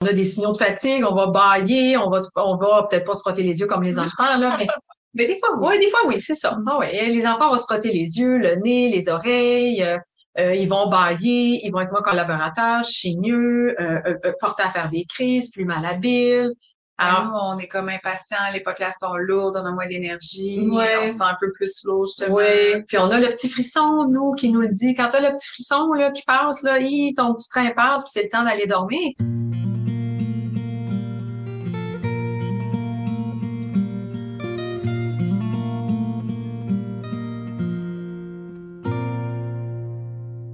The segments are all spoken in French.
On a des signaux de fatigue, on va bâiller, on va peut-être pas se frotter les yeux comme les enfants, là, mais des fois, oui, des fois, oui, c'est ça. Ah ouais. Les enfants vont se frotter les yeux, le nez, les oreilles, ils vont bâiller, ils vont être moins collaborateurs, chigneux, portés à faire des crises, plus malhabiles. Alors, nous, on est comme impatients, les paupières sont lourdes, on a moins d'énergie, ouais. On se sent un peu plus lourd, justement. Oui, puis on a le petit frisson, nous, qui nous le dit. Quand t'as le petit frisson là qui passe, là, ton petit train passe, puis c'est le temps d'aller dormir.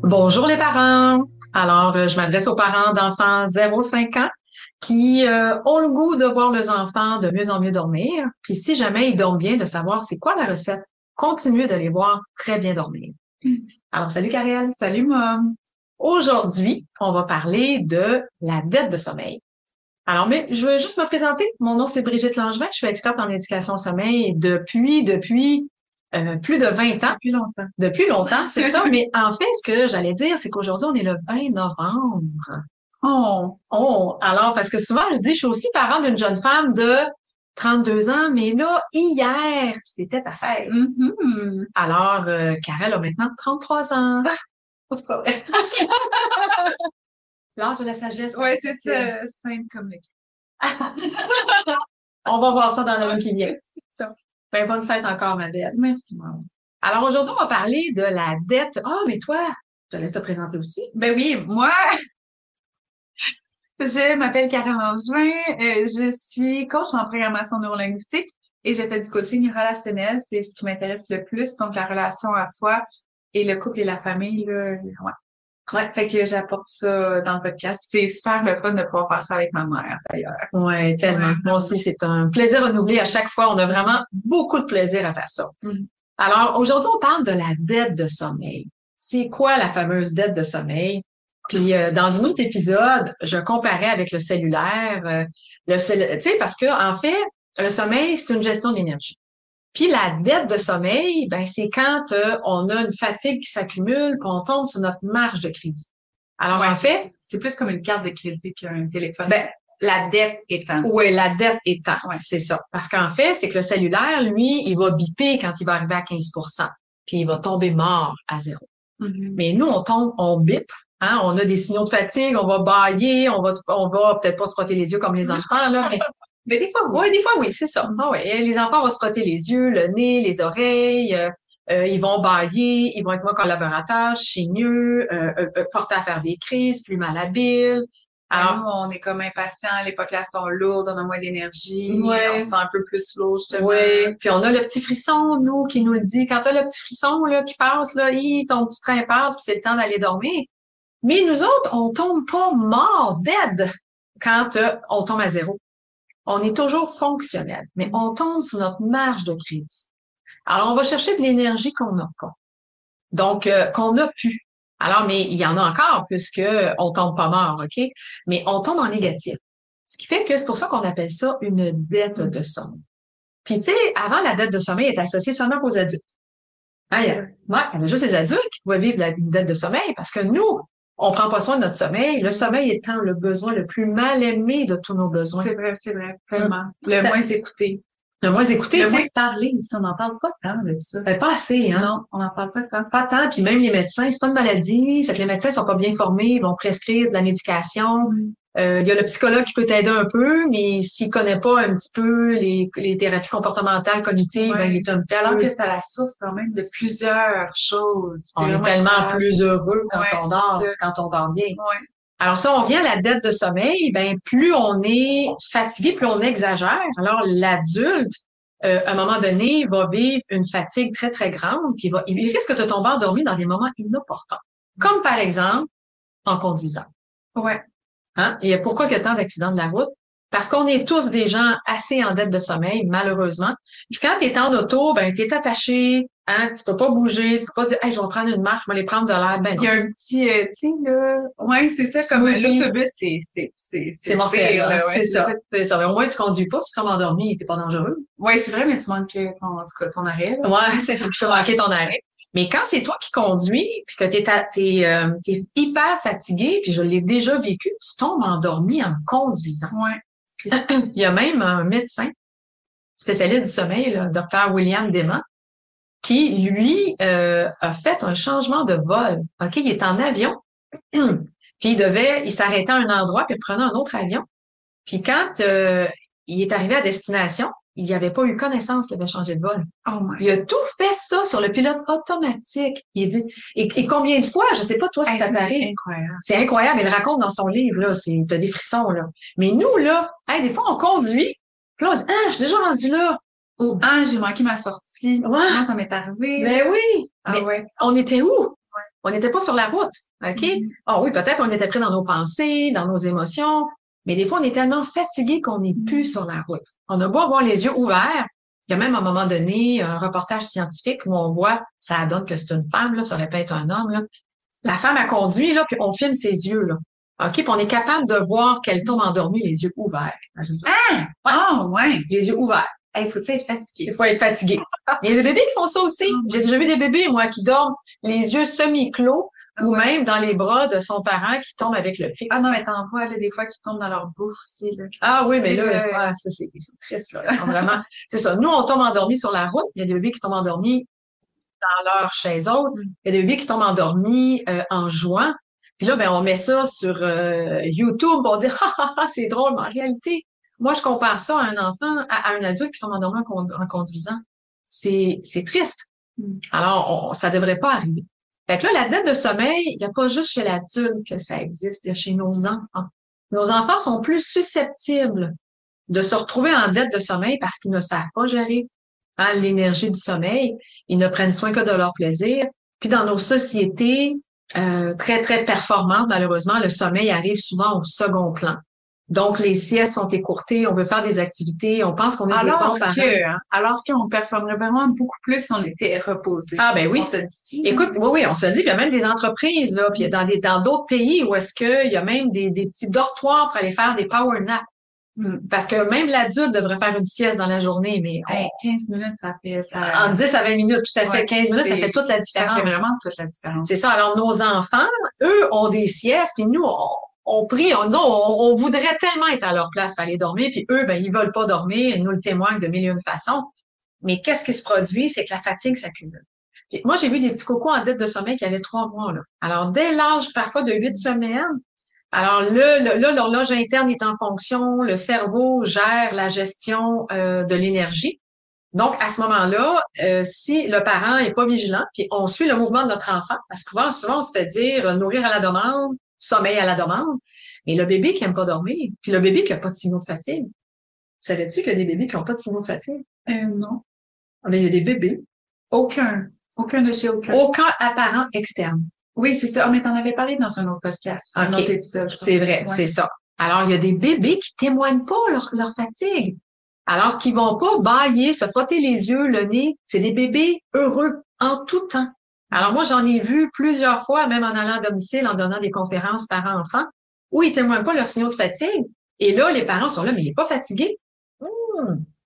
Bonjour les parents. Alors, je m'adresse aux parents d'enfants 0-5 ans qui ont le goût de voir leurs enfants de mieux en mieux dormir. Puis si jamais ils dorment bien, de savoir c'est quoi la recette. Continuez de les voir très bien dormir. Alors, salut Kariel. Salut Mom. Aujourd'hui, on va parler de la dette de sommeil. Alors, mais je veux juste me présenter. Mon nom, c'est Brigitte Langevin. Je suis experte en éducation au sommeil depuis plus de 20 ans. Depuis longtemps. Depuis longtemps, c'est ça. Mais en fait, ce que j'allais dire, c'est qu'aujourd'hui, on est le 20 novembre. Alors, parce que souvent, je dis, je suis aussi parent d'une jeune femme de 32 ans, mais là, hier, c'était ta fête. Mm-hmm. Alors, Karel a maintenant 33 ans. C'est pas vrai. L'âge de la sagesse. Oui, c'est ça, simple comme le On va voir ça dans le mois qui vient. Ben, bonne fête encore, ma belle. Merci, Maman. Alors, aujourd'hui, on va parler de la dette. Ah, mais toi, je te laisse te présenter aussi. Ben oui, moi, je m'appelle Karen Langevin, je suis coach en programmation neurolinguistique et je fais du coaching relationnel. C'est ce qui m'intéresse le plus, donc la relation à soi et le couple et la famille, là, ouais. Ouais, fait que j'apporte ça dans le podcast. C'est super le fun de pouvoir faire ça avec ma mère, d'ailleurs. Ouais, tellement. Moi aussi, c'est un plaisir renouvelé à chaque fois. On a vraiment beaucoup de plaisir à faire ça. Mm-hmm. Alors, aujourd'hui, on parle de la dette de sommeil. C'est quoi la fameuse dette de sommeil? Puis, dans un autre épisode, je comparais avec le cellulaire. Tu sais, parce que, en fait, le sommeil, c'est une gestion d'énergie. Puis la dette de sommeil, ben c'est quand on a une fatigue qui s'accumule, puis on tombe sur notre marge de crédit. Alors ouais, en fait, c'est plus comme une carte de crédit qu'un téléphone. Ben la dette étant. Oui, la dette étant, ouais, c'est ça. Parce qu'en fait, c'est que le cellulaire, lui, il va biper quand il va arriver à 15%, puis il va tomber mort à zéro. Mm-hmm. Mais nous, on bip, hein, on a des signaux de fatigue, on va bâiller, on va peut-être pas se frotter les yeux comme les enfants là, mais des fois, oui, c'est ça. Ah ouais, les enfants vont se frotter les yeux, le nez, les oreilles, ils vont bâiller, ils vont être moins collaborateurs, chigneux, portés à faire des crises, plus malhabiles. Alors, nous, on est comme impatients, les paupières sont lourdes, on a moins d'énergie, on se sent un peu plus lourd, justement. Oui, puis on a le petit frisson, nous, qui nous le dit, quand t'as le petit frisson là qui passe, là, ton petit train passe, puis c'est le temps d'aller dormir. Mais nous autres, on tombe pas mort, dead, quand on tombe à zéro. On est toujours fonctionnel, mais on tombe sur notre marge de crédit. Alors, on va chercher de l'énergie qu'on n'a pas. Donc, qu'on n'a plus. Alors, mais il y en a encore, puisque on tombe pas mort, OK? Mais on tombe en négatif. Ce qui fait que c'est pour ça qu'on appelle ça une dette de sommeil. Puis, tu sais, avant, la dette de sommeil était associée seulement aux adultes. Hein, il y avait juste les adultes qui pouvaient vivre une dette de sommeil, parce que nous, on prend pas soin de notre sommeil. Le sommeil étant le besoin le plus mal aimé de tous nos besoins. C'est vrai, tellement. Le moins écouté. Le moins écouté, le moins parlé aussi, on n'en parle pas tant de ça. Pas assez, hein? Non, on n'en parle pas tant. Pas tant, puis même les médecins, c'est pas une maladie, fait que les médecins sont pas bien formés, ils vont prescrire de la médication. Il y a le psychologue qui peut t'aider un peu, mais s'il connaît pas un petit peu les thérapies comportementales, cognitives, ben, il est un petit peu... Alors que c'est à la source quand même de plusieurs choses. On est tellement plus heureux quand on dort, quand on dort bien. Ouais. Alors ça, on vient à la dette de sommeil, ben plus on est fatigué, plus on exagère. Alors l'adulte, à un moment donné, va vivre une fatigue très, très grande, puis il risque de tomber endormi dans des moments inopportuns. Comme par exemple, en conduisant. Ouais. Hein? Et pourquoi il y a tant d'accidents de la route? Parce qu'on est tous des gens assez en dette de sommeil, malheureusement. Puis quand tu es en auto, ben t'es attaché, hein, tu peux pas bouger, tu peux pas dire hey, je vais prendre une marche, je vais aller prendre de l'air. Ben, il y a un petit tu sais là, ouais, c'est ça comme l'autobus c'est mortel, là, ouais, c'est ça. C'est ça. Mais au moins tu conduis pas, si tu tombes endormi, t'es pas dangereux. Ouais, c'est vrai, mais tu manques ton arrêt. Là. Ouais, c'est ça, tu peux manquer ton arrêt. Mais quand c'est toi qui conduis, puis que t'es hyper fatigué, puis je l'ai déjà vécu, tu tombes endormi en conduisant. Ouais. Il y a même un médecin spécialiste du sommeil, le docteur William Deman, qui, lui, a fait un changement de vol. OK, il est en avion, puis il s'arrêtait à un endroit, puis il prenait un autre avion. Puis quand il est arrivé à destination, il n'y avait pas eu connaissance qu'il avait changé de vol. Oh my. Il a tout fait ça sur le pilote automatique. Il dit, et combien de fois, je sais pas toi si ça t'arrive. C'est incroyable. C'est incroyable, il le raconte dans son livre, là, t'as des frissons, là. Mais nous, là, des fois, on conduit, puis là, on dit, je suis déjà rendu là. Ou, j'ai manqué ma sortie. Ouais. Moi, ça m'est arrivé. Ben oui. Mais ouais. on était où? On n'était pas sur la route, OK? Oui, peut-être on était pris dans nos pensées, dans nos émotions, mais des fois, on est tellement fatigué qu'on n'est plus sur la route. On a beau avoir les yeux ouverts. Il y a même à un moment donné un reportage scientifique où on voit, ça donne que c'est une femme, là, ça aurait pu être un homme, là. La femme a conduit, là, puis on filme ses yeux, là. OK? Puis on est capable de voir qu'elle tombe endormie, les yeux ouverts. Ouais. Les yeux ouverts. Il faut être fatigué. Il faut être fatigué. Il y a des bébés qui font ça aussi. J'ai déjà vu des bébés, moi, qui dorment les yeux semi-clos ou même dans les bras de son parent qui tombe avec le fixe. Ah non, mais t'en vois, là, des fois, qui tombent dans leur bouffe aussi, là. Ah oui, mais là, ça, c'est triste, là. Ils sont vraiment, c'est ça. Nous, on tombe endormis sur la route. Il y a des bébés qui tombent endormis dans leur chaise haute. Il y a des bébés qui tombent endormis, en jouant. Puis là, ben, on met ça sur, YouTube pour dire, c'est drôle, mais en réalité, moi, je compare ça à un enfant, à un adulte qui tombe endormi en conduisant. C'est triste. Alors, ça devrait pas arriver. Fait que là, la dette de sommeil, il n'y a pas juste chez l'adulte que ça existe, il y a chez nos enfants. Nos enfants sont plus susceptibles de se retrouver en dette de sommeil parce qu'ils ne savent pas gérer l'énergie du sommeil. Ils ne prennent soin que de leur plaisir. Puis dans nos sociétés très, très performantes, malheureusement, le sommeil arrive souvent au second plan. Donc, les siestes sont écourtées, on veut faire des activités, on pense qu'on est des bons parents. Alors qu'on performerait vraiment beaucoup plus si on était reposé. Ah ben oui. On se dit. Écoute, oui, on se dit, puis il y a même des entreprises, là, puis il y a dans d'autres pays où est-ce qu'il y a même des petits dortoirs pour aller faire des power naps. Parce que même l'adulte devrait faire une sieste dans la journée, mais 15 minutes, ça fait en 10 à 20 minutes, tout à fait. 15 minutes, ça fait toute la différence. Ça fait vraiment toute la différence. C'est ça. Alors, nos enfants, eux, ont des siestes, puis nous, on prie, on voudrait tellement être à leur place pour aller dormir, puis eux, ben, ils veulent pas dormir, ils nous le témoignent de mille et une façons. Mais qu'est-ce qui se produit? C'est que la fatigue s'accumule. Puis moi, j'ai vu des petits cocos en dette de sommeil qui avaient 3 mois, là. Alors, dès l'âge, parfois, de 8 semaines, alors l'horloge interne est en fonction, le cerveau gère la gestion de l'énergie. Donc, à ce moment-là, si le parent est pas vigilant, puis on suit le mouvement de notre enfant, parce que souvent on se fait dire nourrir à la demande, sommeil à la demande, mais le bébé qui aime pas dormir, puis le bébé qui a pas de signaux de fatigue. Savais-tu qu'il y a des bébés qui ont pas de signaux de fatigue? Non. Mais il y a des bébés. Aucun de chez aucun. Aucun apparent externe. Oui, c'est ça. Mais t'en avais parlé dans un autre podcast, un autre épisode. C'est vrai, c'est ça. Alors, il y a des bébés qui témoignent pas leur fatigue. Alors qu'ils vont pas bâiller, se frotter les yeux, le nez. C'est des bébés heureux en tout temps. Alors moi, j'en ai vu plusieurs fois, même en allant à domicile, en donnant des conférences parents-enfants, où ils témoignent pas leurs signaux de fatigue. Et là, les parents sont là, mais il est pas fatigué.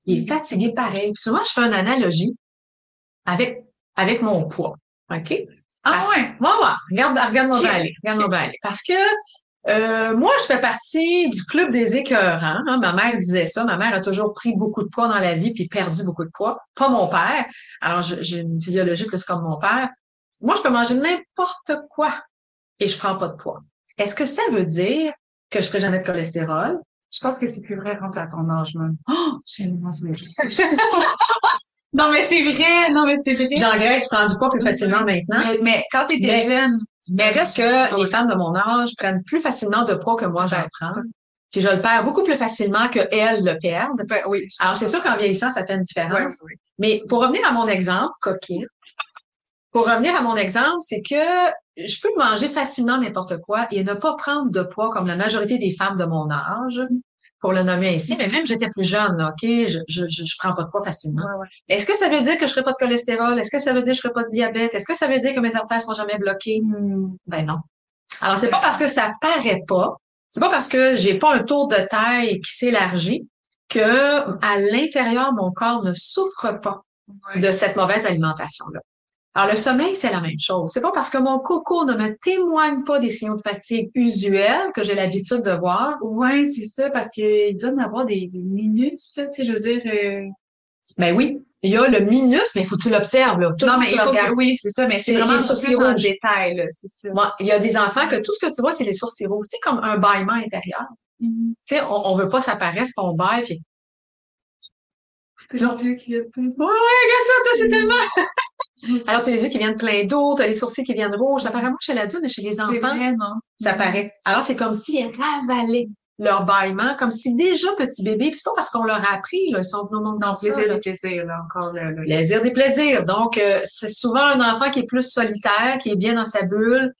Il est fatigué pareil. Puis souvent, je fais une analogie avec mon poids. OK? Ouais. Regarde-moi bien aller. Regarde-moi bien aller. Parce que moi, je fais partie du club des écœurants. Ma mère disait ça. Ma mère a toujours pris beaucoup de poids dans la vie puis perdu beaucoup de poids. Pas mon père. Alors, j'ai une physiologie plus comme mon père. Moi, je peux manger n'importe quoi et je prends pas de poids. Est-ce que ça veut dire que je ferai jamais de cholestérol? Je pense que c'est plus vrai rendu à ton âge, même. J'ai une Non, mais c'est vrai. J'engraisse, je prends du poids plus facilement maintenant. Mais quand tu étais jeune. Mais reste que les femmes de mon âge prennent plus facilement de poids que moi j'en prends. Puis je le perds beaucoup plus facilement qu'elles le perdent. Oui. Alors, c'est sûr qu'en vieillissant, ça fait une différence. Oui. Mais pour revenir à mon exemple, coquine, c'est que je peux manger facilement n'importe quoi et ne pas prendre de poids comme la majorité des femmes de mon âge, pour le nommer ainsi. Mais même j'étais plus jeune, OK, je prends pas de poids facilement. Ouais. Est-ce que ça veut dire que je ferai pas de cholestérol? Est-ce que ça veut dire que je ferai pas de diabète? Est-ce que ça veut dire que mes artères seront jamais bloquées? Ben non. Alors, c'est pas parce que ça paraît pas, c'est pas parce que j'ai pas un tour de taille qui s'élargit que à l'intérieur, mon corps ne souffre pas de cette mauvaise alimentation-là. Alors, le sommeil, c'est la même chose. C'est pas parce que mon coco ne me témoigne pas des signaux de fatigue usuels que j'ai l'habitude de voir. Ouais, c'est ça, parce qu'il doit y en avoir des minutes, là, tu sais, je veux dire, Ben oui, il y a le minus, mais il faut que tu l'observes, là. Tout non, faut mais que tu il le faut regardes. oui, c'est ça, mais c'est C'est vraiment les plus sourcils dans le rouges. détail, là, c'est ça. Moi, il y a des enfants que tout ce que tu vois, c'est les sourcils rouges. Tu sais, comme un bâillement intérieur. Mhm. Tu sais, on veut pas s'apparaître, qu'on baille, puis C'est leurs yeux qui viennent plus. ouais, regarde ça, toi, c'est tellement. Mhm. Alors, t'as les yeux qui viennent plein d'eau, t'as les sourcils qui viennent rouges. Apparemment, chez l'adulte, mais chez les C'est enfants, vrai, non? ça paraît. Alors, c'est comme s'ils ravalaient leur bâillement, comme si déjà petit bébé, puis c'est pas parce qu'on leur a appris, là, ils sont venus au monde Non, comme ça, plaisir là. des plaisirs, là, encore, là. Plaisir des plaisirs. Donc, c'est souvent un enfant qui est plus solitaire, qui est bien dans sa bulle,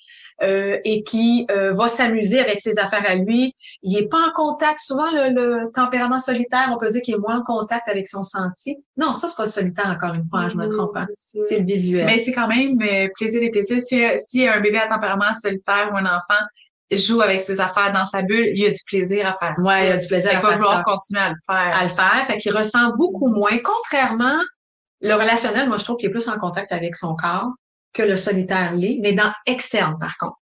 et qui va s'amuser avec ses affaires à lui. Il est pas en contact. Souvent, le tempérament solitaire, on peut dire qu'il est moins en contact avec son sentier. Non, ça, c'est pas solitaire, encore une fois, je me trompe, hein. C'est le visuel. Mais c'est quand même plaisir des plaisirs. Si un bébé à tempérament solitaire ou un enfant joue avec ses affaires dans sa bulle, il y a du plaisir à faire ça. Ouais, il y a du plaisir à Il va faire vouloir ça. continuer à le faire. À le faire. Fait qu'il ressent beaucoup moins. Contrairement, le relationnel, moi, je trouve qu'il est plus en contact avec son corps que le solitaire l'est, mais dans externe, par contre.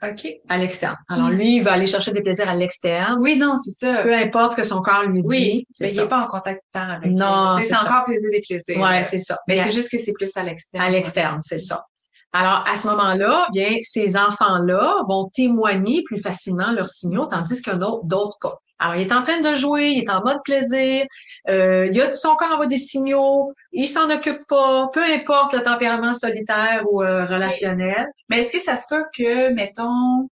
OK. À l'externe. Alors, lui, il va aller chercher des plaisirs à l'externe. Oui, non, c'est ça. Peu importe ce que son corps lui dit. Oui, c'est mais il ça. n'est pas en contact tout le temps avec. Non, c'est ça. encore plaisir des plaisirs. Ouais, c'est ça. Mais c'est juste que c'est plus à l'externe. À l'externe, c'est ça. Alors, à ce moment-là, bien, ces enfants-là vont témoigner plus facilement leurs signaux, tandis que d'autres pas. Alors, il est en train de jouer, il est en mode plaisir, son corps envoie des signaux, il s'en occupe pas, peu importe le tempérament solitaire ou relationnel. Mais est-ce que ça se peut que, mettons,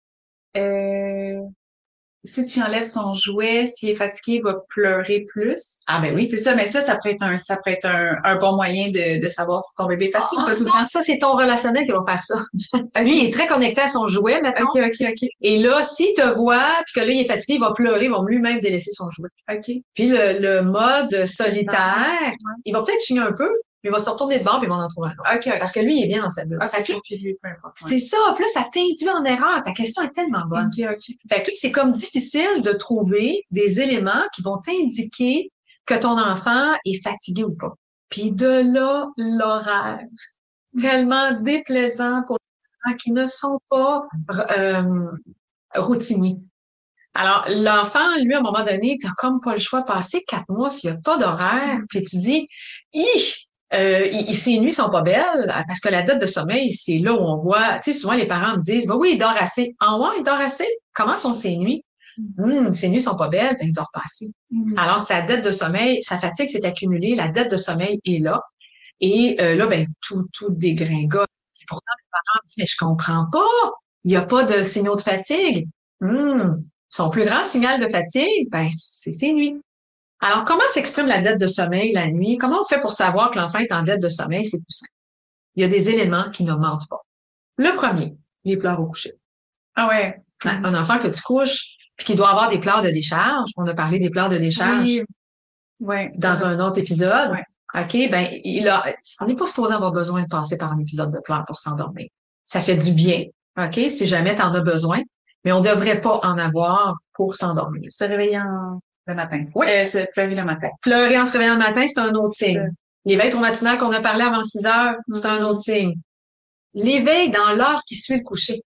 si tu enlèves son jouet, s'il est fatigué, il va pleurer plus? Ah ben oui. C'est ça, mais ça pourrait être un bon moyen de savoir si ton bébé est fatigué ou pas tout le temps. Ça, c'est ton relationnel qui va faire ça. Lui, il est très connecté à son jouet, maintenant. OK. Et là, s'il te voit, puis que là, il est fatigué, il va pleurer, il va lui-même délaisser son jouet. OK. Puis le mode solitaire, Ouais. il va peut-être chigner un peu, mais il va se retourner de bord, puis il va en trouver un autre. OK. Parce que lui, il est bien dans sa bulle. Ah, c'est Fait que son pilier, peu importe. Ouais. c'est ça. Puis là, ça t'induit en erreur. Ta question est tellement bonne. OK. Fait que c'est comme difficile de trouver des éléments qui vont t'indiquer que ton enfant est fatigué ou pas. Puis de là, l'horaire. Tellement déplaisant pour les enfants qui ne sont pas routiniers. Alors, l'enfant, lui, à un moment donné, t'as comme pas le choix de passer 4 mois s'il n'y a pas d'horaire. Puis tu dis, ses nuits sont pas belles parce que la dette de sommeil, c'est là où on voit, tu sais, souvent les parents me disent, bah oui, il dort assez. Ah ouais, il dort assez? Comment sont ses nuits? Ses nuits sont pas belles, ben il dort pas assez. Alors, sa dette de sommeil, sa fatigue s'est accumulée, la dette de sommeil est là. Et là, ben, tout dégringole. Puis pourtant, les parents disent, mais je comprends pas. Il n'y a pas de signaux de fatigue. Son plus grand signal de fatigue, ben, c'est ses nuits. Alors, comment s'exprime la dette de sommeil la nuit? Comment on fait pour savoir que l'enfant est en dette de sommeil? C'est tout simple. Il y a des éléments qui ne mentent pas. Le premier, les pleurs au coucher. Ah ouais. Un enfant que tu couches, puis qui doit avoir des pleurs de décharge. On a parlé des pleurs de décharge Oui. Ouais. dans un autre épisode. Ouais. OK, ben, on n'est pas supposé avoir besoin de passer par un épisode de pleurs pour s'endormir. Ça fait du bien, OK, si jamais tu en as besoin, mais on devrait pas en avoir pour s'endormir. Se réveiller le matin. Oui. Se pleurer le matin. Pleurer en se réveillant le matin, c'est un autre signe. Ouais. L'éveil trop matinal qu'on a parlé avant 6 heures, c'est un autre signe. L'éveil dans l'heure qui suit le coucher.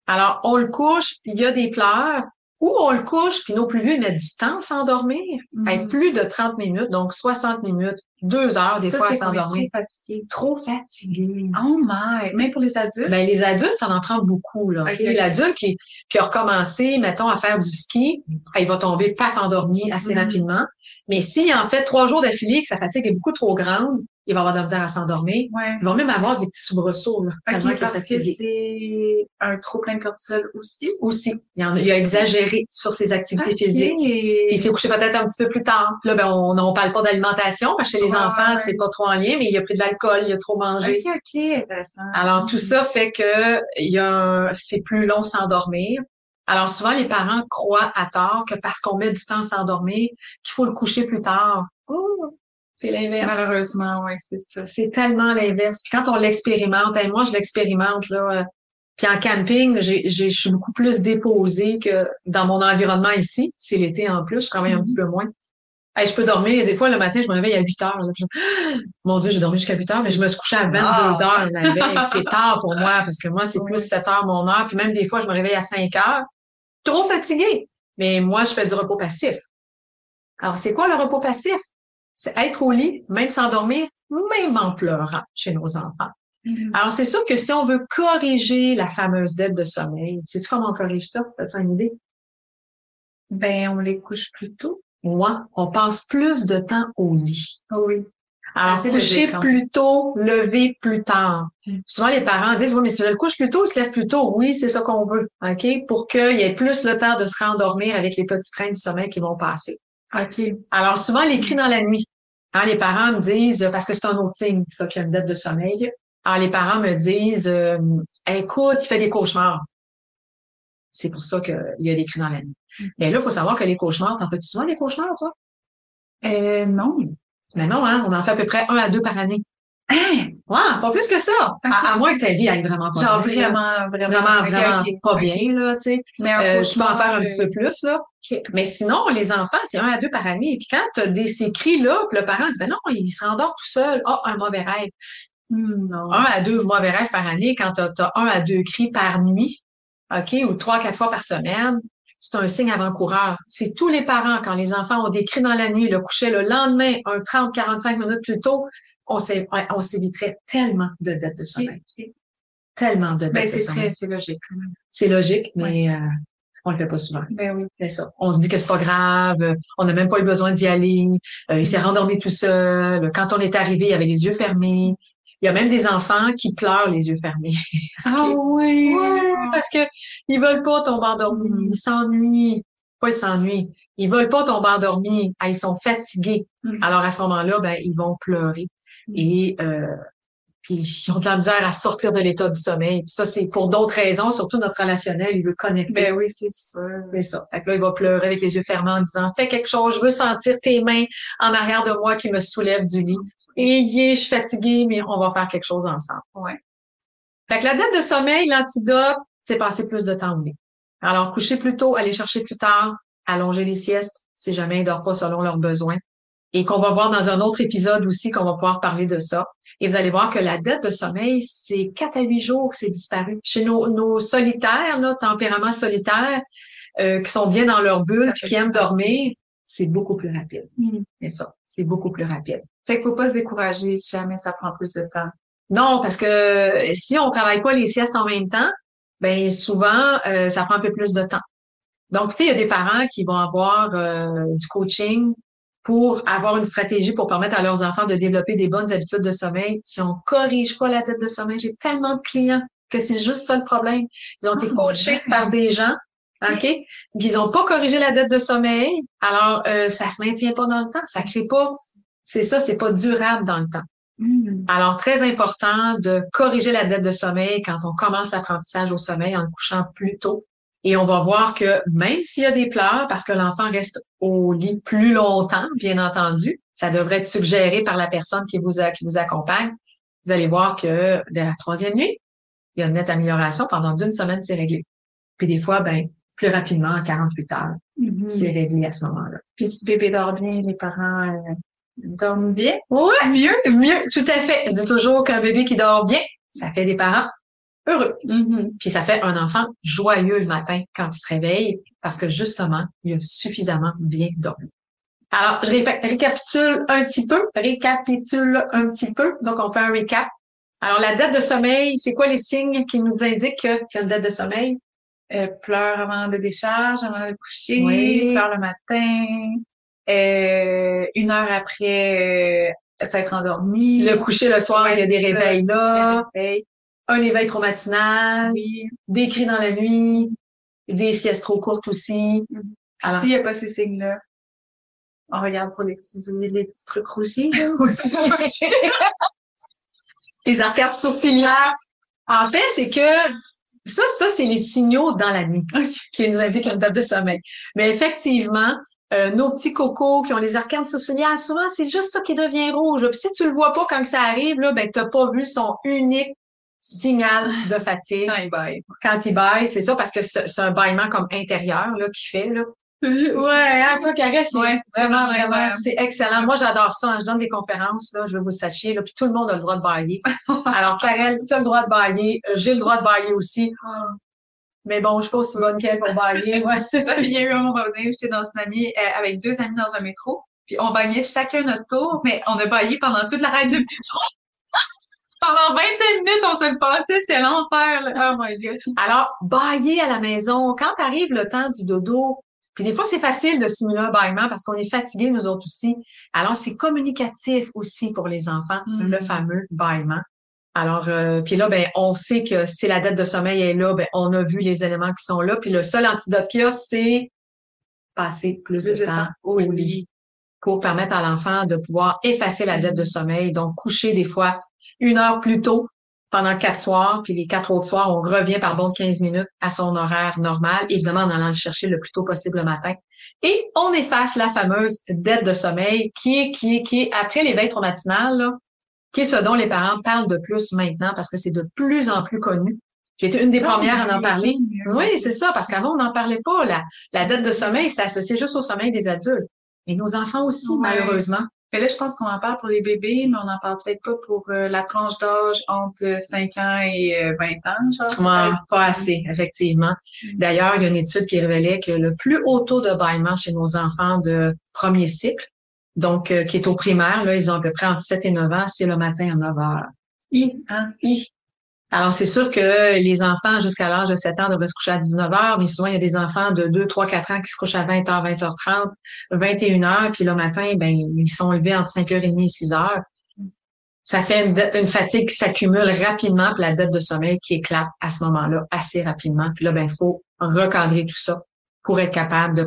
Alors, on le couche, puis il y a des pleurs, ou on le couche, puis nos plus vieux, ils mettent du temps à s'endormir, avec plus de 30 minutes, donc 60 minutes, 2 heures, des fois, à s'endormir. Trop fatigué. Trop fatigué. Oh my! Même pour les adultes? Ben, les adultes, ça en prend beaucoup, là. Okay. L'adulte qui a recommencé, mettons, à faire du ski, il va tomber, paf, endormi assez rapidement. Mais s'il en fait 3 jours d'affilée, que sa fatigue est beaucoup trop grande, il va avoir de la misère à s'endormir. Ouais. Il va même avoir des petits soubresauts, là. Okay, parce que c'est un trop plein de cortisol aussi? Aussi. Il a exagéré sur ses activités physiques. Il s'est couché peut-être un petit peu plus tard. Là, ben, on parle pas d'alimentation, parce que chez les enfants, c'est pas trop en lien, mais il a pris de l'alcool, il a trop mangé. OK, intéressant. Alors, tout ça fait que c'est plus long s'endormir. Alors, souvent, les parents croient à tort que parce qu'on met du temps à s'endormir, qu'il faut le coucher plus tard. C'est l'inverse. Malheureusement, oui, c'est ça. C'est tellement l'inverse. Puis quand on l'expérimente, et moi, je l'expérimente, là, puis en camping, je suis beaucoup plus déposée que dans mon environnement ici. C'est l'été en plus, je travaille un petit peu moins. Hey, je peux dormir. Des fois, le matin, je me réveille à 8 heures. Mon Dieu, j'ai dormi jusqu'à 8 heures, mais je me suis couchée à 22 heures la veille. C'est tard pour moi, parce que moi, c'est plus 7 heures mon heure. Puis même des fois, je me réveille à 5 heures. Trop fatiguée. Mais moi, je fais du repos passif. Alors, c'est quoi le repos passif? C'est être au lit, même sans dormir, même en pleurant chez nos enfants. Alors, c'est sûr que si on veut corriger la fameuse dette de sommeil, sais-tu comment on corrige ça? As-tu une idée? Ben, on les couche plus tôt. Moi, on passe plus de temps au lit. Oh oui. Alors, coucher plus tôt, lever plus tard. Souvent, les parents disent, oui, mais si je le couche plus tôt, il se lève plus tôt. Oui, c'est ça qu'on veut, OK? Pour qu'il y ait plus le temps de se rendormir avec les petits trains du sommeil qui vont passer. OK. Alors, souvent, les cris dans la nuit. Hein, les parents me disent, parce que c'est un autre signe, ça, qu'il y a une dette de sommeil. Alors, les parents me disent, écoute, il fait des cauchemars. C'est pour ça qu'il y a des cris dans la nuit. Mais là, il faut savoir que les cauchemars, t'en fais-tu souvent des cauchemars, toi? Non. Mais non, hein, on en fait à peu près 1 à 2 par année. Hein? Ouais, pas plus que ça. À moins que ta vie aille vraiment pas Genre bien. Vraiment pas bien, là, tu sais. Mais tu peux en faire un petit peu plus, là. Okay. Mais sinon, les enfants, c'est 1 à 2 par année. Et puis quand tu as ces cris-là, puis le parent dit, ben non, il se rendort tout seul. Ah, un mauvais rêve. Non. 1 à 2 mauvais rêves par année, quand tu as 1 à 2 cris par nuit, OK, ou 3 à 4 fois par semaine, c'est un signe avant-coureur. C'est tous les parents, quand les enfants ont des cris dans la nuit, le coucher le lendemain, 30-45 minutes plus tôt, on s'éviterait tellement de dettes de sommeil. Okay. Tellement de dettes de sommeil. C'est logique quand même. C'est logique, mais on le fait pas souvent. Ben oui. C'est ça. On se dit que c'est pas grave, on n'a même pas eu besoin d'y aller, il s'est rendormi tout seul. Quand on est arrivé, il avait les yeux fermés. Il y a même des enfants qui pleurent les yeux fermés. Ah oui. Ouais, parce que ils veulent pas tomber endormis. Ils s'ennuient. Pas ils s'ennuient. Ils veulent pas tomber endormis. Ah, ils sont fatigués. Alors, à ce moment-là, ben, ils vont pleurer. Et, puis ils ont de la misère à sortir de l'état du sommeil. Puis ça, c'est pour d'autres raisons, surtout notre relationnel, il veut connecter. Ben oui, c'est sûr. C'est ça. Fait que là, il va pleurer avec les yeux fermés en disant, fais quelque chose, je veux sentir tes mains en arrière de moi qui me soulèvent du lit. Et je suis fatiguée, mais on va faire quelque chose ensemble. Ouais. Fait que la dette de sommeil, l'antidote, c'est passer plus de temps au lit. Alors, coucher plus tôt, aller chercher plus tard, allonger les siestes, si jamais ils ne dorment pas selon leurs besoins. Et qu'on va voir dans un autre épisode aussi qu'on va pouvoir parler de ça. Et vous allez voir que la dette de sommeil, c'est 4 à 8 jours que c'est disparu. Chez nos solitaires, là, tempéraments solitaires, qui sont bien dans leur bulle puis qui aiment dormir, c'est beaucoup plus rapide. C'est ça, c'est beaucoup plus rapide. Fait qu'il faut pas se décourager si jamais ça prend plus de temps. Non, parce que si on travaille pas les siestes en même temps, ben souvent, ça prend un peu plus de temps. Donc, tu sais, il y a des parents qui vont avoir du coaching pour avoir une stratégie pour permettre à leurs enfants de développer des bonnes habitudes de sommeil. Si on corrige pas la dette de sommeil, j'ai tellement de clients que c'est juste ça le problème. Ils ont été coachés par des gens, OK? Puis ils ont pas corrigé la dette de sommeil, alors ça se maintient pas dans le temps, ça crée pas, c'est ça, c'est pas durable dans le temps. Alors, très important de corriger la dette de sommeil quand on commence l'apprentissage au sommeil en le couchant plus tôt. Et on va voir que même s'il y a des pleurs, parce que l'enfant reste au lit plus longtemps, bien entendu, ça devrait être suggéré par la personne qui vous accompagne. Vous allez voir que dès la 3e nuit, il y a une nette amélioration. Pendant d'une semaine, c'est réglé. Puis des fois, ben plus rapidement, en 48 heures, c'est réglé à ce moment-là. Puis si bébé dort bien, les parents dorment bien? Oui, mieux, tout à fait. Je dis toujours qu'un bébé qui dort bien, ça fait des parents heureux. Puis ça fait un enfant joyeux le matin quand il se réveille parce que justement, il a suffisamment bien dormi. Alors, je récapitule un petit peu. Donc, on fait un recap. Alors, la dette de sommeil, c'est quoi les signes qui nous indiquent qu'il y a une dette de sommeil? Pleure avant de décharge, avant de coucher, pleure le matin, 1 heure après s'être endormi. Le coucher le soir, il y a des réveils là. Un éveil trop matinal, des cris dans la nuit, des siestes trop courtes aussi. Alors, s'il n'y a pas ces signes-là, on regarde pour les petits trucs rougis. Les arcades sourcilières. En fait, c'est que ça, c'est les signaux dans la nuit qui nous indiquent une dette de sommeil. Mais effectivement, nos petits cocos qui ont les arcades sourcilières, souvent, c'est juste ça qui devient rouge. Puis si tu le vois pas quand ça arrive, là, ben, t'as pas vu son unique signal de fatigue. Quand il baille. Quand il baille, c'est ça, parce que c'est un bâillement comme intérieur, là, qu'il fait, là. Ouais, hein, toi, Karel, c'est Ouais, vraiment, vraiment vraiment, incroyable. c'est excellent. Moi, j'adore ça. Je donne des conférences, là, je veux vous le sachiez, là, puis tout le monde a le droit de bailler. Alors, Karel, tu as le droit de bailler, j'ai le droit de bailler aussi. Mais bon, je suis pas aussi bonne qu'elle pour bailler. Ouais, c'est ça. Il y a eu un moment donné, j'étais dans une amie, avec deux amis dans un métro, puis on bagnait chacun notre tour, mais on a baillé pendant toute la ride de métro. Pendant 25 minutes, on se le passait, c'était l'enfer, là. Oh my God. Alors, bailler à la maison, quand arrive le temps du dodo, puis des fois, c'est facile de simuler un bâillement parce qu'on est fatigué, nous autres aussi. Alors, c'est communicatif aussi pour les enfants, le fameux bâillement. Alors, puis là, ben, on sait que si la dette de sommeil est là, ben, on a vu les éléments qui sont là. Puis le seul antidote qu'il y a, c'est passer plus de temps au lit pour permettre à l'enfant de pouvoir effacer la dette de sommeil. Donc, coucher des fois 1 heure plus tôt pendant 4 soirs, puis les 4 autres soirs, on revient par bon 15 minutes à son horaire normal, évidemment en allant le chercher le plus tôt possible le matin. Et on efface la fameuse dette de sommeil qui est après l'éveil traumatismal, là, qui est ce dont les parents parlent de plus maintenant parce que c'est de plus en plus connu. J'ai été une des premières à en parler. Oui, c'est ça, parce qu'avant, on n'en parlait pas. La dette de sommeil, c'était associé juste au sommeil des adultes. Et nos enfants aussi, malheureusement. Mais là, je pense qu'on en parle pour les bébés, mais on n'en parle peut-être pas pour la tranche d'âge entre 5 ans et 20 ans, genre. Ouais, pas assez, effectivement. D'ailleurs, il y a une étude qui révélait que le plus haut taux de bâillement chez nos enfants de premier cycle, donc qui est au primaire, là, ils ont à peu près entre 7 et 9 ans, c'est le matin à 9 heures. Alors, c'est sûr que les enfants jusqu'à l'âge de 7 ans devraient se coucher à 19 heures, mais souvent, il y a des enfants de 2, 3, 4 ans qui se couchent à 20 heures, 20h30, 21 heures, puis le matin, ben, ils sont levés entre 5h30 et 6 heures. Ça fait une fatigue qui s'accumule rapidement, puis la dette de sommeil qui éclate à ce moment-là assez rapidement. Puis là, ben, il faut recadrer tout ça pour être capable de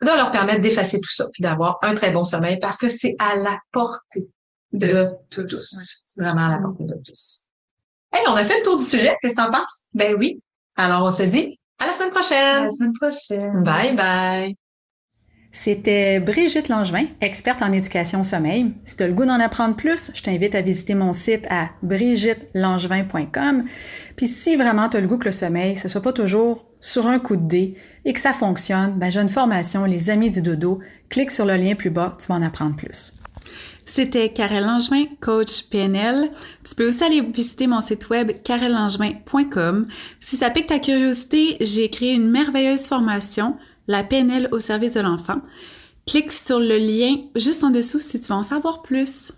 leur permettre d'effacer tout ça, puis d'avoir un très bon sommeil, parce que c'est à la portée de tous. C'est vraiment à la portée de tous. Hey, on a fait le tour du sujet. Qu'est-ce que t'en penses? Ben oui. Alors, on se dit à la semaine prochaine. À la semaine prochaine. Bye bye. C'était Brigitte Langevin, experte en éducation au sommeil. Si tu as le goût d'en apprendre plus, je t'invite à visiter mon site à brigittelangevin.com. Puis si vraiment tu as le goût que le sommeil, ce soit pas toujours sur un coup de dé et que ça fonctionne, ben j'ai une formation Les Amis du Dodo. Clique sur le lien plus bas, tu vas en apprendre plus. C'était Karel Langevin, coach PNL. Tu peux aussi aller visiter mon site web karellangevin.com. Si ça pique ta curiosité, j'ai créé une merveilleuse formation, la PNL au service de l'enfant. Clique sur le lien juste en dessous si tu veux en savoir plus.